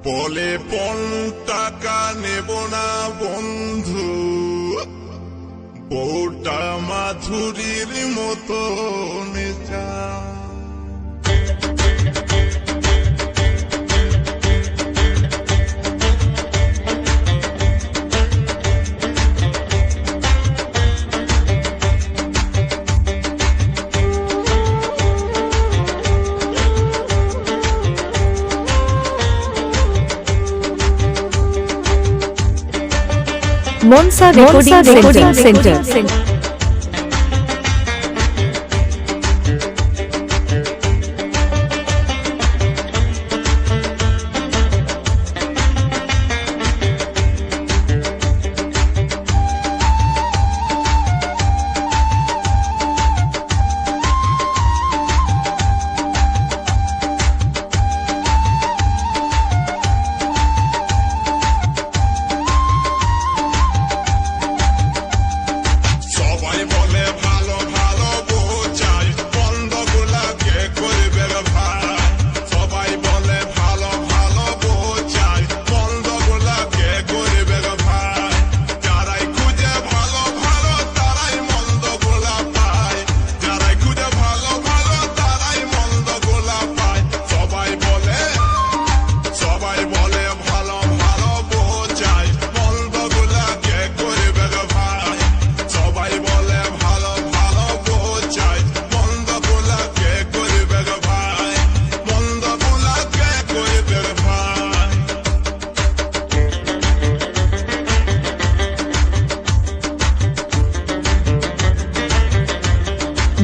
বলে পণ টাকা নেব না বন্ধু, বউটা মাধুরীর মতো নেচা। Monsa Recording Center.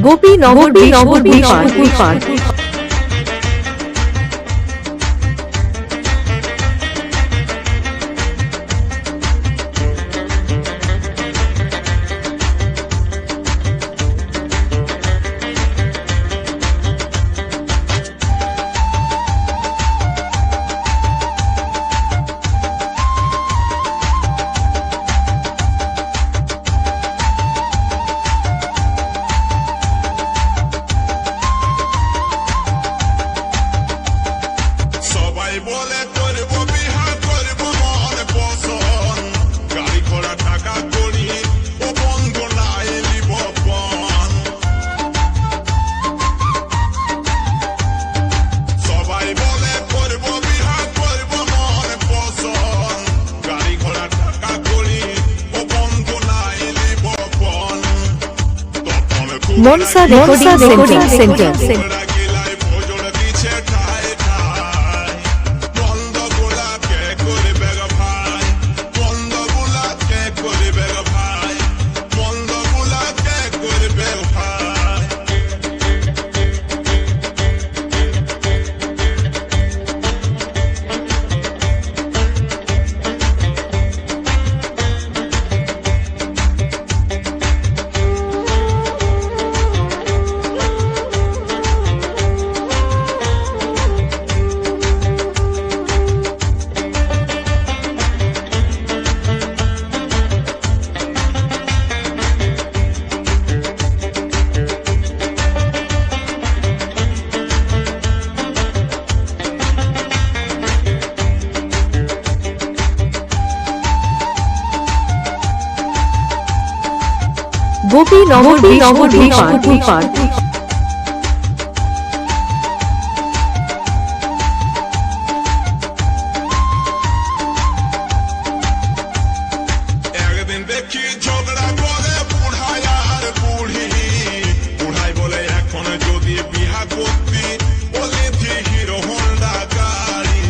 গোপীনগর পুকুর পাড়। বলে করব বিহা করব মন পছন্দ, গাড়ি ঘোড়া টাকা করি ও বন্ধ নাই লিব পণ। সবাই বলে করব বিহা করব মন পছন্দ, গাড়ি ঘোড়া টাকা করি ও বন্ধ নাই লিব পণ। Monsa Recording Center. গোপীনগর পুকুর পাড়। একদিন দেখি ঝগড়া করে বুড়াই আর বুড়ি, বুড়াই বলে এখন যদি বিহা করতি বলে হিরো হোন্ডা গাড়ি।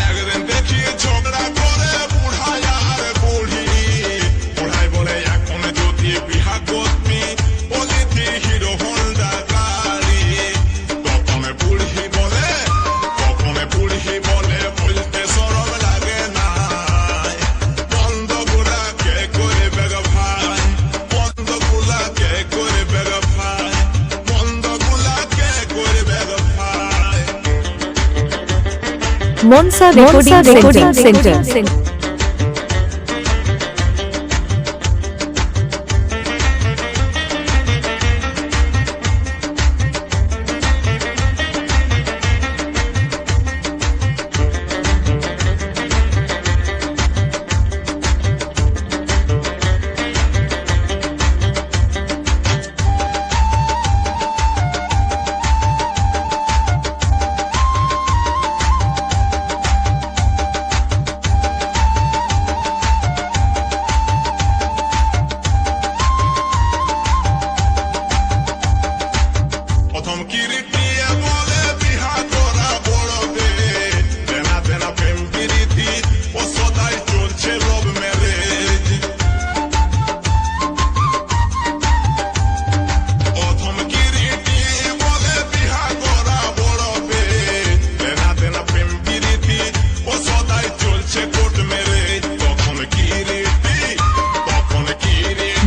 একদিন দেখি ঝগড়া করে বুড়াই আর বুড়ি, বুড়াই বলে এখন যদি বিহা করতি বলে হিরো হোন্ডা গাড়ি। কখনো বুড়ি বলে বলতে শরম লাগে না, বন্ধগুলা কে করবে গো ভাই, বন্ধগুলা কে করবে গো ভাই, বন্ধগুলা কে করবে গো ভাই। Monsa Recording Center.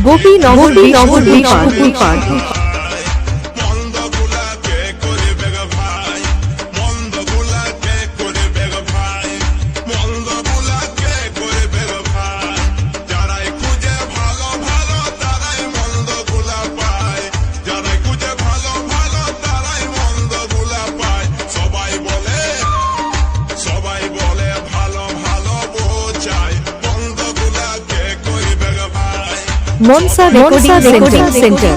গোপীনগর পুকুর পাড় মন্দগুলাকে করিবে গো ভাই, মন্দগুলাকে করিবে গো ভাই, মন্দগুলাকে করিবে গো ভাই। যারাই খুঁজে ভালো ভালো তারাই মন্দগুলা পায়, যারাই খুঁজে ভালো ভালো তারাই মন্দগুলা পায়। সবাই বলে ভালো ভালো বোঝায়, মন্দগুলাকে করিবে গো ভাই। Manasa recording centre.